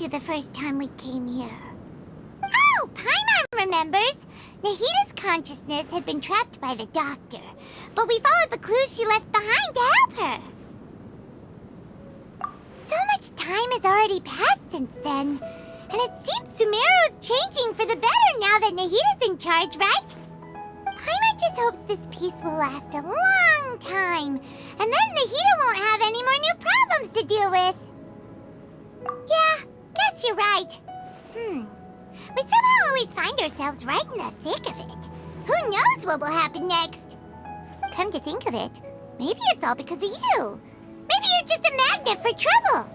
the first time we came here. Oh, Paimon remembers! Nahita's consciousness had been trapped by the doctor, but we followed the clues she left behind to help her. So much time has already passed since then, and it seems Sumeru's changing for the better now that Nahita's in charge, right? Paimon just hopes this peace will last a long time, and then Nahita won't have any more new problems to deal with. Yeah, guess you're right. We somehow always find ourselves right in the thick of it. Who knows what will happen next? Come to think of it, maybe it's all because of you. Maybe you're just a magnet for trouble.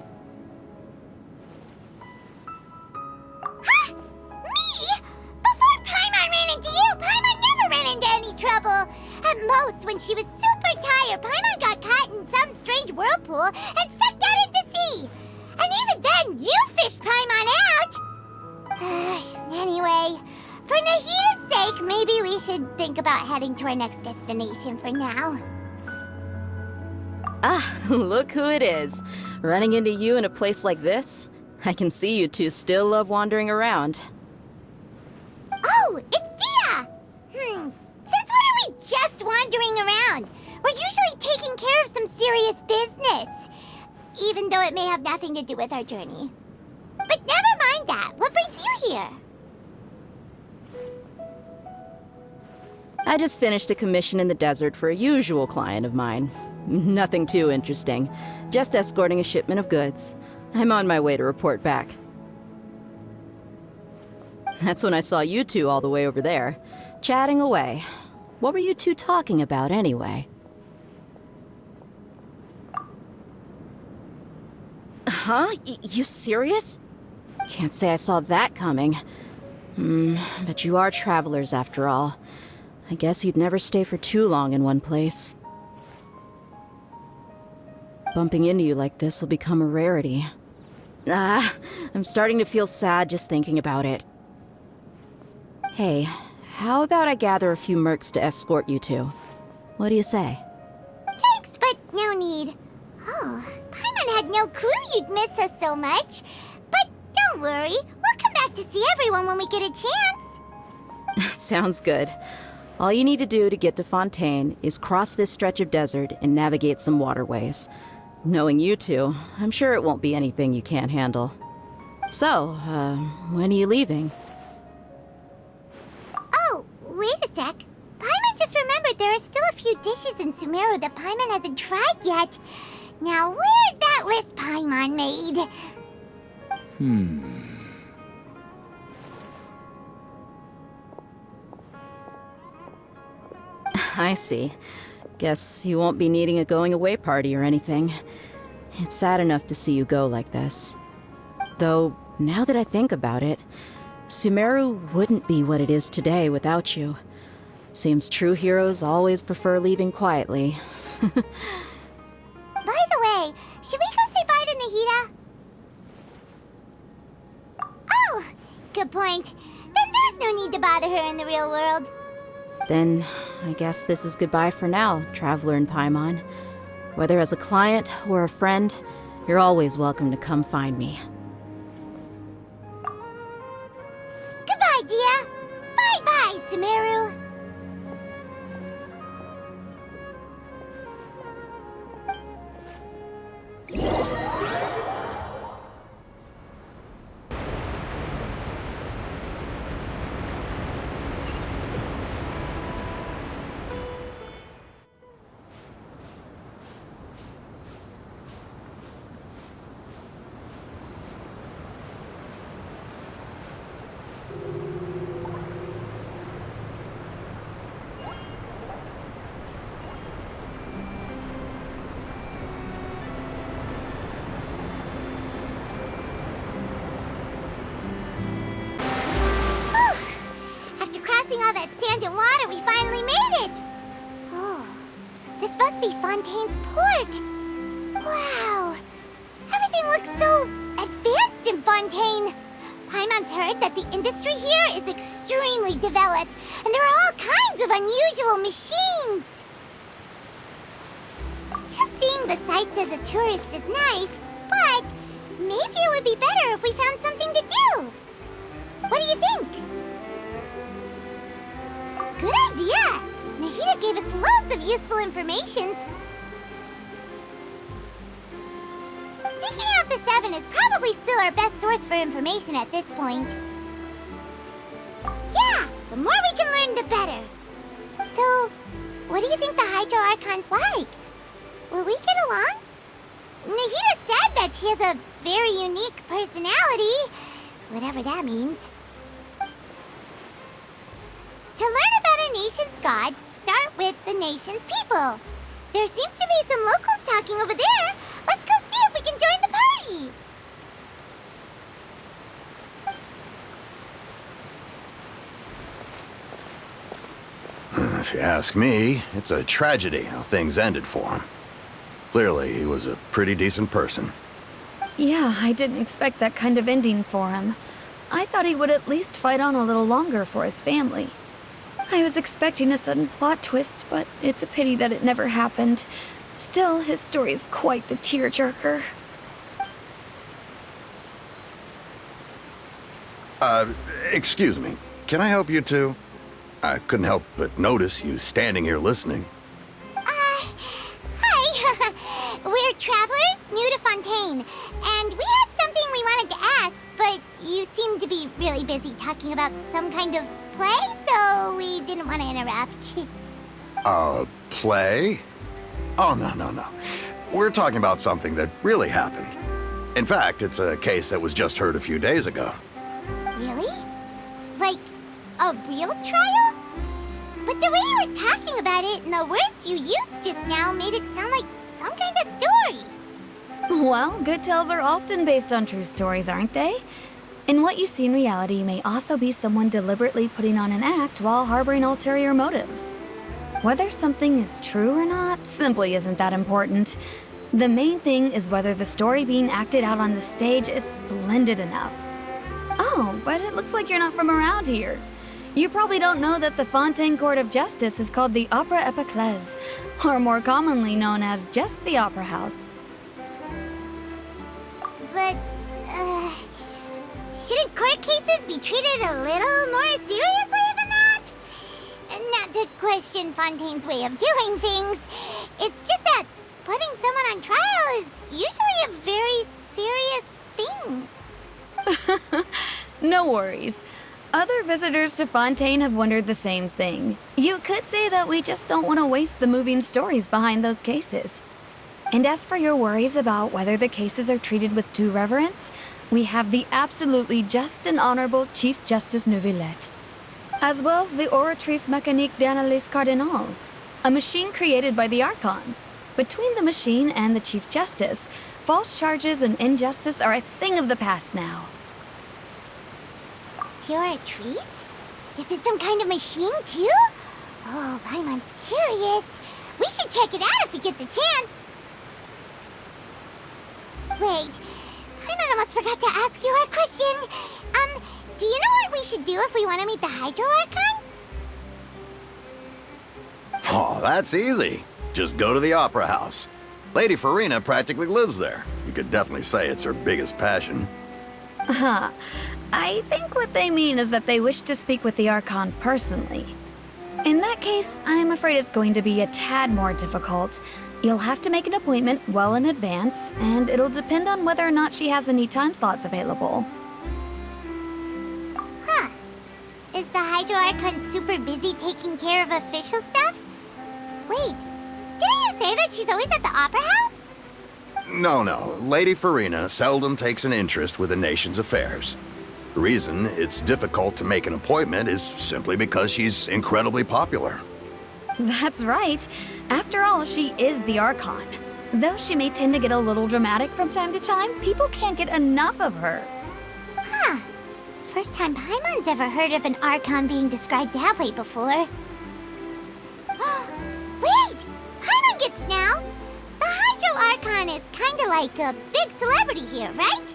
Huh? Me? Before Paimon ran into you, Paimon never ran into any trouble. At most, when she was super tired, Paimon got caught in some strange whirlpool and sucked out into sea. And even then, you fished Paimon out! Anyway, for Nahita's sake, maybe we should think about heading to our next destination for now. Ah, look who it is. Running into you in a place like this? I can see you two still love wandering around. Oh, it's Dia! Since when are we just wandering around? We're usually taking care of some serious business, even though it may have nothing to do with our journey. But never mind that. What brings you here? I just finished a commission in the desert for a usual client of mine. Nothing too interesting. Just escorting a shipment of goods. I'm on my way to report back. That's when I saw you two all the way over there, chatting away. What were you two talking about anyway? Huh? You serious? Can't say I saw that coming. But you are travelers after all. I guess you'd never stay for too long in one place. Bumping into you like this will become a rarity. I'm starting to feel sad just thinking about it. Hey, how about I gather a few mercs to escort you two? What do you say? Thanks, but no need. Oh, Paimon had no clue you'd miss us so much. But don't worry, we'll come back to see everyone when we get a chance. Sounds good. All you need to do to get to Fontaine is cross this stretch of desert and navigate some waterways. Knowing you two, I'm sure it won't be anything you can't handle. So, when are you leaving? Oh, wait a sec. Paimon just remembered there are still a few dishes in Sumeru that Paimon hasn't tried yet. Now, where's that list Paimon made? I see. Guess you won't be needing a going-away party or anything. It's sad enough to see you go like this. Though, now that I think about it, Sumeru wouldn't be what it is today without you. Seems true heroes always prefer leaving quietly. By the way, should we go say bye to Nahita? Oh, good point. Then there's no need to bother her in the real world. Then, I guess this is goodbye for now, Traveler in Paimon. Whether as a client or a friend, you're always welcome to come find me. Goodbye, Dia. Bye-bye, Sumeru. All that sand and water, we finally made it! Oh, this must be Fontaine's port! Wow! Everything looks so advanced in Fontaine! Paimon's heard that the industry here is extremely developed, and there are all kinds of unusual machines! Just seeing the sights as a tourist is nice, but maybe it would be better if we found something to do. What do you think? Good idea! Nahida gave us loads of useful information. Seeking out the Seven is probably still our best source for information at this point. Yeah, the more we can learn, the better. So, what do you think the Hydro Archon's like? Will we get along? Nahida said that she has a very unique personality, whatever that means. To learn about a nation's god, start with the nation's people. There seems to be some locals talking over there. Let's go see if we can join the party. If you ask me, it's a tragedy how things ended for him. Clearly, he was a pretty decent person. Yeah, I didn't expect that kind of ending for him. I thought he would at least fight on a little longer for his family. I was expecting a sudden plot twist, but it's a pity that it never happened. Still, his story is quite the tearjerker. Excuse me. Can I help you two? I couldn't help but notice you standing here listening. Hi. We're travelers new to Fontaine, and we had something we wanted to ask, but you seem to be really busy talking about some kind of play, so we didn't want to interrupt. Play? Oh, no. We're talking about something that really happened. In fact, it's a case that was just heard a few days ago. Really? Like, a real trial? But the way you were talking about it and the words you used just now made it sound like some kind of story. Well, good tales are often based on true stories, aren't they? And what you see in reality may also be someone deliberately putting on an act while harboring ulterior motives. Whether something is true or not simply isn't that important. The main thing is whether the story being acted out on the stage is splendid enough. Oh, but it looks like you're not from around here. You probably don't know that the Fontaine Court of Justice is called the Opera Epiclese, or more commonly known as just the Opera House. But, shouldn't court cases be treated a little more seriously than that? Not to question Fontaine's way of doing things. It's just that putting someone on trial is usually a very serious thing. No worries. Other visitors to Fontaine have wondered the same thing. You could say that we just don't want to waste the moving stories behind those cases. And as for your worries about whether the cases are treated with due reverence, we have the absolutely just and honorable Chief Justice Neuvillette, as well as the Oratrice Mécanique d'Analyse Cardinal, a machine created by the Archon. Between the machine and the Chief Justice, false charges and injustice are a thing of the past now. Oratrice? Is it some kind of machine, too? Oh, Paimon's curious. We should check it out if we get the chance. Wait, Paimon almost forgot to ask you our question. Do you know what we should do if we want to meet the Hydro Archon? Oh, that's easy. Just go to the Opera House. Lady Farina practically lives there. You could definitely say it's her biggest passion. Huh. I think what they mean is that they wish to speak with the Archon personally. In that case, I'm afraid it's going to be a tad more difficult. You'll have to make an appointment well in advance, and it'll depend on whether or not she has any time slots available. Huh. Is the Hydro Archon super busy taking care of official stuff? Wait, didn't you say that she's always at the Opera House? No. Lady Farina seldom takes an interest with the nation's affairs. The reason it's difficult to make an appointment is simply because she's incredibly popular. That's right. After all, she is the Archon. Though she may tend to get a little dramatic from time to time, people can't get enough of her. Huh. First time Paimon's ever heard of an Archon being described that way before. Wait! Paimon gets now! The Hydro Archon is kinda like a big celebrity here, right?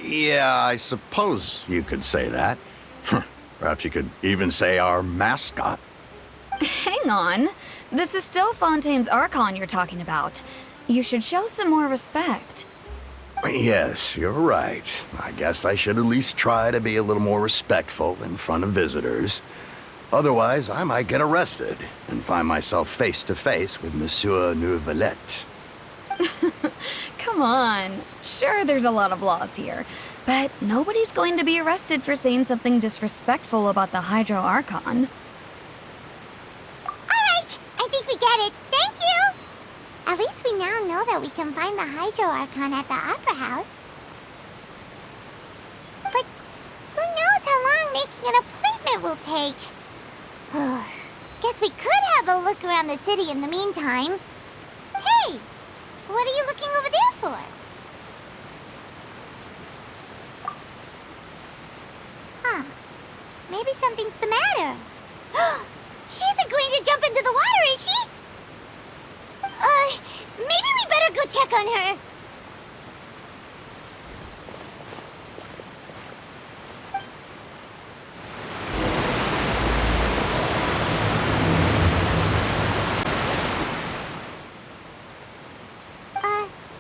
Yeah, I suppose you could say that. Perhaps you could even say our mascot. Hang on. This is still Fontaine's Archon you're talking about. You should show some more respect. Yes, you're right. I guess I should at least try to be a little more respectful in front of visitors. Otherwise, I might get arrested and find myself face to face with Monsieur Neuvillette. Come on. Sure, there's a lot of laws here, but nobody's going to be arrested for saying something disrespectful about the Hydro Archon. Alright, I think we get it. Thank you! At least we now know that we can find the Hydro Archon at the Opera House. But who knows how long making an appointment will take? Guess we could have a look around the city in the meantime. Hey! What are you looking over there for? Huh. Maybe something's the matter. She isn't going to jump into the water, is she? Maybe we better go check on her.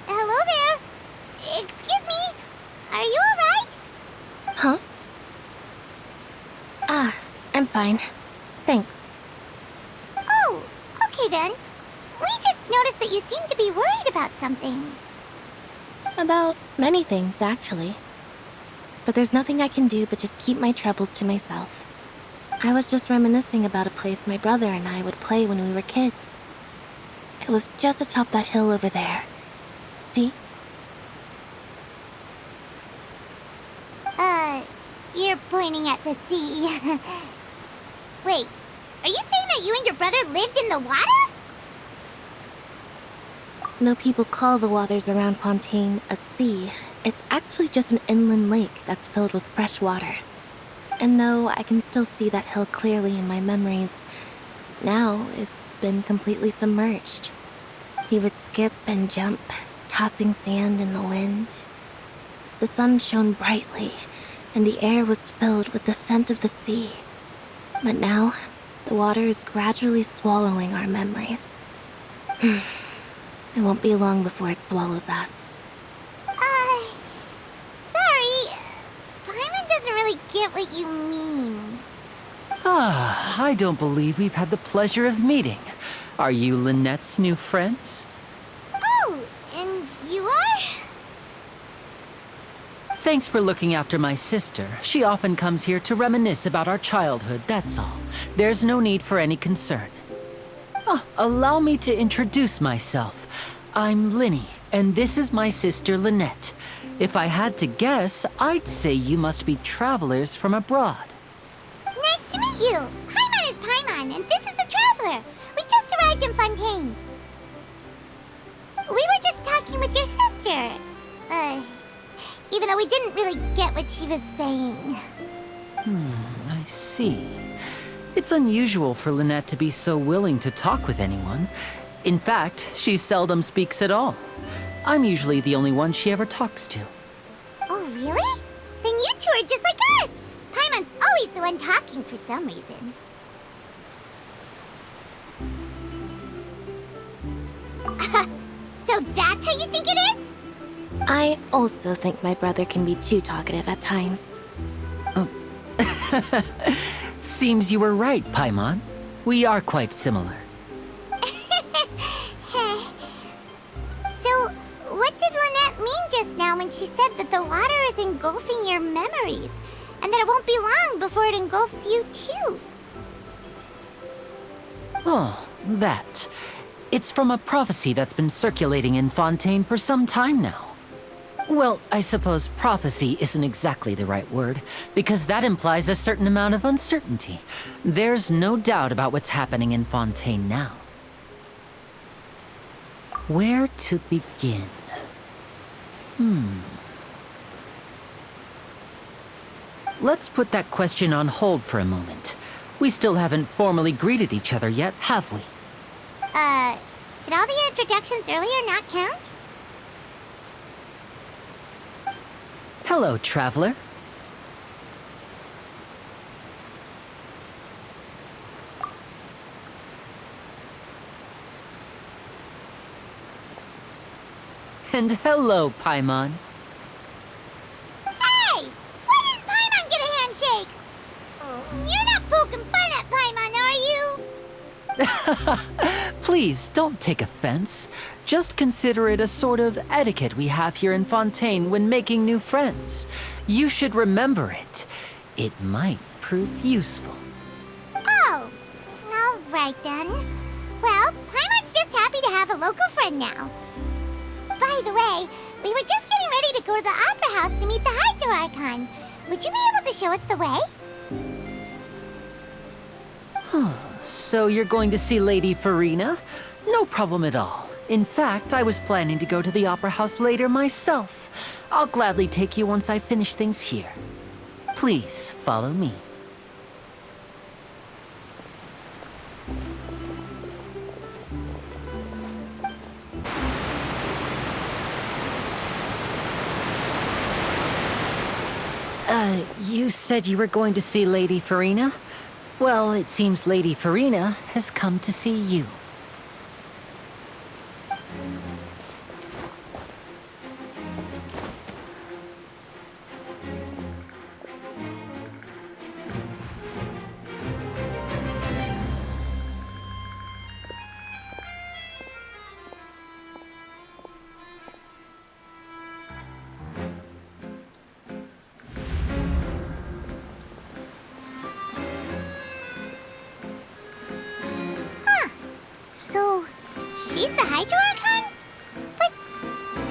Hello there. Excuse me. Are you alright? Huh? I'm fine. Thanks. Oh, okay then. We just noticed that you seem to be worried about something. About many things, actually. But there's nothing I can do but just keep my troubles to myself. I was just reminiscing about a place my brother and I would play when we were kids. It was just atop that hill over there. See? You're pointing at the sea. Wait, are you saying that you and your brother lived in the water? No, people call the waters around Fontaine a sea. It's actually just an inland lake that's filled with fresh water. And though I can still see that hill clearly in my memories, now it's been completely submerged. He would skip and jump, tossing sand in the wind. The sun shone brightly, and the air was filled with the scent of the sea. But now, the water is gradually swallowing our memories. It won't be long before it swallows us. Sorry. Paimon doesn't really get what you mean. I don't believe we've had the pleasure of meeting. Are you Lynette's new friends? Oh, and you are? Thanks for looking after my sister. She often comes here to reminisce about our childhood, that's all. There's no need for any concern. Allow me to introduce myself. I'm Linny, and this is my sister Lynette. If I had to guess, I'd say you must be travelers from abroad. Nice to meet you. Paimon is Paimon, and this is the Traveler. We just arrived in Fontaine. We were just talking with your sister. Even though we didn't really get what she was saying. I see. It's unusual for Lynette to be so willing to talk with anyone. In fact, she seldom speaks at all. I'm usually the only one she ever talks to. Oh, really? Then you two are just like us. Paimon's always the one talking for some reason. So that's how you think it is? I also think my brother can be too talkative at times. Seems you were right, Paimon. We are quite similar. So, what did Lynette mean just now when she said that the water is engulfing your memories, and that it won't be long before it engulfs you too? Oh, that. It's from a prophecy that's been circulating in Fontaine for some time now. Well, I suppose prophecy isn't exactly the right word, because that implies a certain amount of uncertainty. There's no doubt about what's happening in Fontaine now. Where to begin? Let's put that question on hold for a moment. We still haven't formally greeted each other yet, have we? Did all the introductions earlier not count? Hello, traveler. And hello, Paimon. Hey! Why didn't Paimon get a handshake? You're not poking fun at Paimon, are you? Please, don't take offense. Just consider it a sort of etiquette we have here in Fontaine when making new friends. You should remember it. It might prove useful. Oh, all right then. Well, Paimon's just happy to have a local friend now. By the way, we were just getting ready to go to the Opera House to meet the Hydro Archon. Would you be able to show us the way? So you're going to see Lady Farina? No problem at all. In fact, I was planning to go to the Opera House later myself. I'll gladly take you once I finish things here. Please follow me. You said you were going to see Lady Farina? Well, it seems Lady Farina has come to see you. So, she's the Hydro Archon? But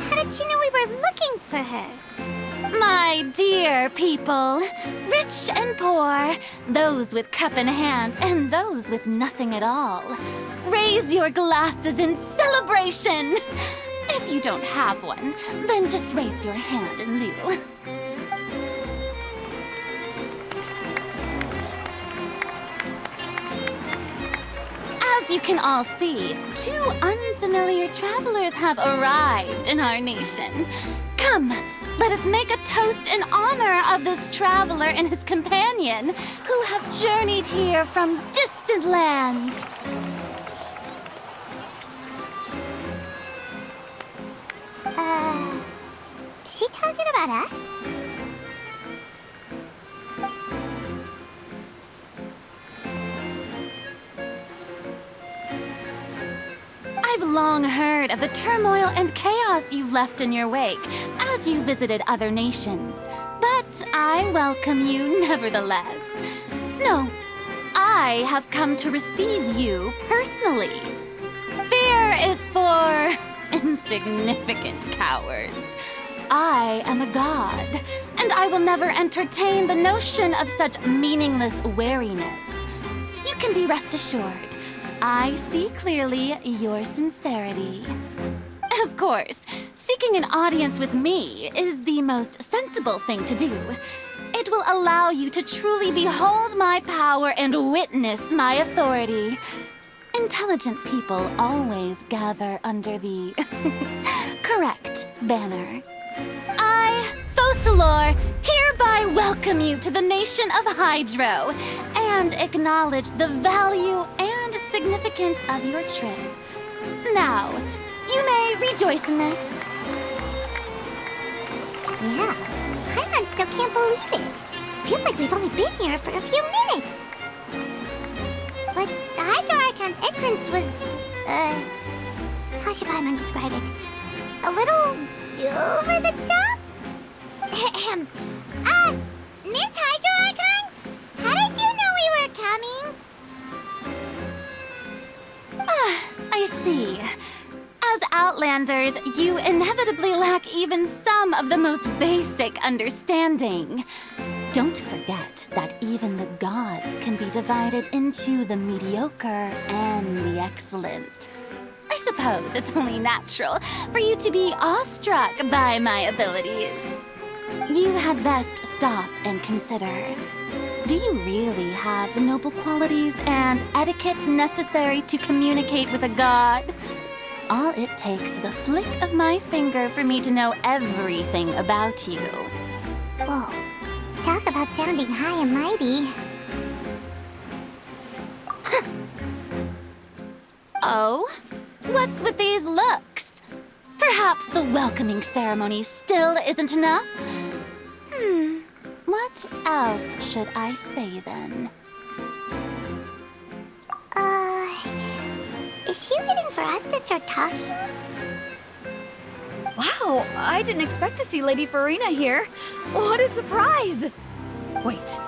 how did she know we were looking for her? My dear people, rich and poor, those with cup in hand and those with nothing at all, raise your glasses in celebration. If you don't have one, then just raise your hand in lieu. As you can all see, two unfamiliar travelers have arrived in our nation. Come, let us make a toast in honor of this traveler and his companion who have journeyed here from distant lands. Is she talking about us? I've long heard of the turmoil and chaos you've left in your wake as you visited other nations, but I welcome you nevertheless. No, I have come to receive you personally. Fear is for insignificant cowards. I am a god, and I will never entertain the notion of such meaningless wariness. You can be rest assured. I see clearly your sincerity. Of course, seeking an audience with me is the most sensible thing to do. It will allow you to truly behold my power and witness my authority. Intelligent people always gather under the correct banner. I, Focalor, hereby welcome you to the nation of Hydro and acknowledge the value and significance of your trip. Now, you may rejoice in this. Yeah, Paimon still can't believe it. Feels like we've only been here for a few minutes. But the Hydro Archon's entrance was, how should Paimon describe it? A little over the top? Miss Hydro Archon? How did you know we were coming? I see. As Outlanders, you inevitably lack even some of the most basic understanding. Don't forget that even the gods can be divided into the mediocre and the excellent. I suppose it's only natural for you to be awestruck by my abilities. You had best stop and consider. Do you really have the noble qualities and etiquette necessary to communicate with a god? All it takes is a flick of my finger for me to know everything about you. Whoa, talk about sounding high and mighty. Oh? What's with these looks? Perhaps the welcoming ceremony still isn't enough? What else should I say then? Is she waiting for us to start talking? Wow, I didn't expect to see Lady Farina here. What a surprise! Wait,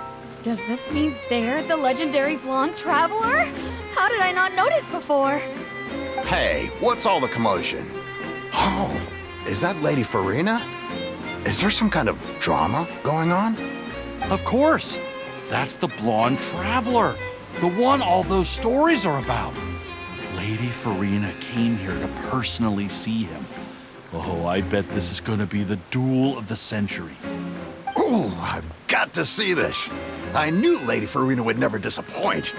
does this mean they're the legendary blonde traveler? How did I not notice before? Hey, what's all the commotion? Oh, is that Lady Farina? Is there some kind of drama going on? Of course. That's the blonde traveler. The one all those stories are about. Lady Farina came here to personally see him. Oh, I bet this is gonna be the duel of the century. Ooh, I've got to see this. I knew Lady Farina would never disappoint.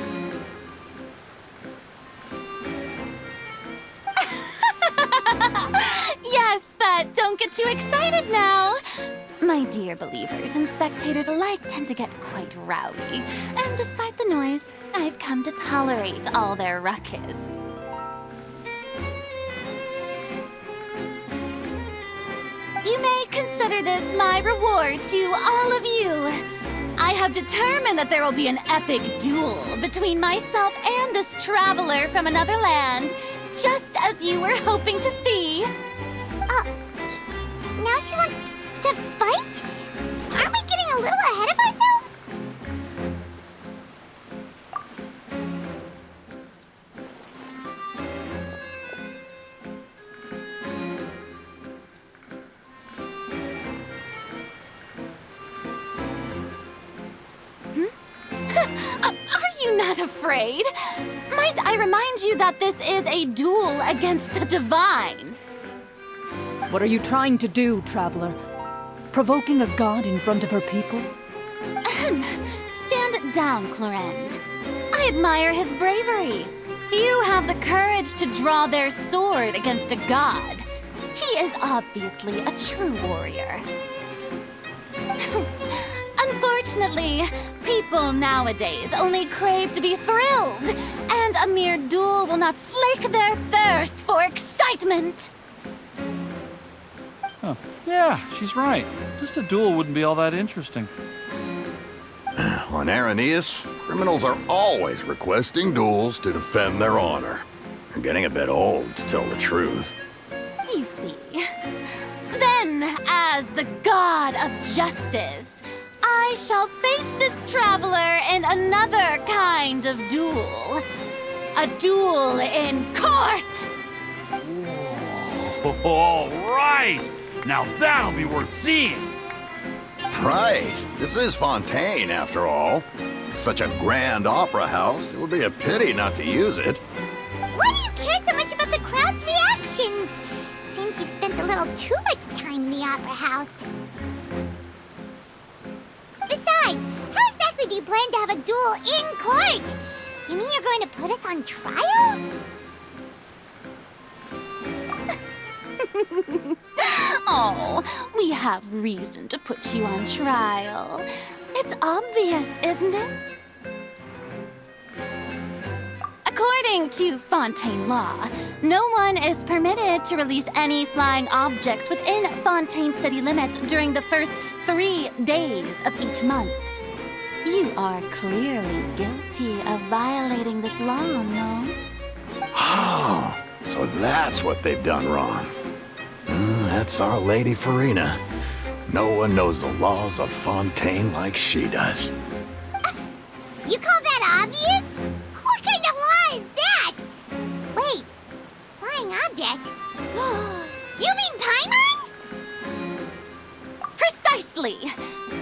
Yes, but don't get too excited now. My dear believers and spectators alike tend to get quite rowdy, and despite the noise, I've come to tolerate all their ruckus. You may consider this my reward to all of you. I have determined that there will be an epic duel between myself and this traveler from another land, just as you were hoping to see. Now she wants to fight? Aren't we getting a little ahead of ourselves? Are you not afraid? Might I remind you that this is a duel against the divine? What are you trying to do, traveler? Provoking a god in front of her people? Stand down, Clorend. I admire his bravery. Few have the courage to draw their sword against a god. He is obviously a true warrior. Unfortunately, people nowadays only crave to be thrilled, and a mere duel will not slake their thirst for excitement. Huh. Yeah, she's right. Just a duel wouldn't be all that interesting. On Araneus, criminals are always requesting duels to defend their honor. They're getting a bit old, to tell the truth. You see. Then, as the god of justice, I shall face this traveler in another kind of duel. A duel in court! Whoa. All right! Now that'll be worth seeing! Right. This is Fontaine, after all. Such a grand opera house, it would be a pity not to use it. Why do you care so much about the crowd's reactions? Seems you've spent a little too much time in the opera house. Besides, how exactly do you plan to have a duel in court? You mean you're going to put us on trial? Oh, we have reason to put you on trial. It's obvious, isn't it? According to Fontaine law, no one is permitted to release any flying objects within Fontaine city limits during the first 3 days of each month. You are clearly guilty of violating this law, no? Oh, so that's what they've done wrong. That's our Lady Farina. No one knows the laws of Fontaine like she does. You call that obvious? What kind of law is that? Wait, flying object? You mean Paimon? Precisely!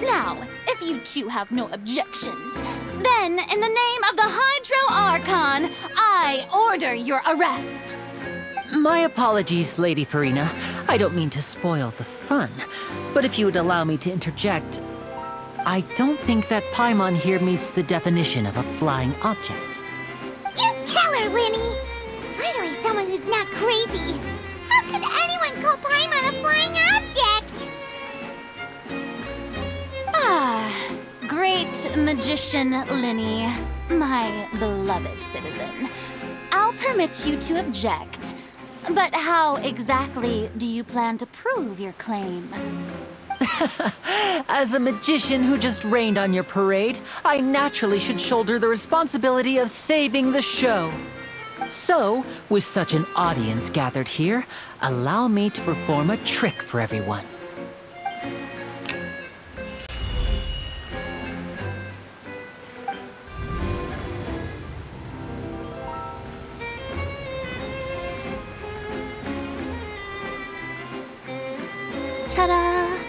Now, if you two have no objections, then in the name of the Hydro Archon, I order your arrest. My apologies, Lady Farina. I don't mean to spoil the fun, but if you would allow me to interject, I don't think that Paimon here meets the definition of a flying object. You tell her, Linny! Finally someone who's not crazy. How could anyone call Paimon a flying object? Great magician Linny, my beloved citizen. I'll permit you to object, But how exactly do you plan to prove your claim? As a magician who just rained on your parade, I naturally should shoulder the responsibility of saving the show. So, with such an audience gathered here, allow me to perform a trick for everyone. Ta-da!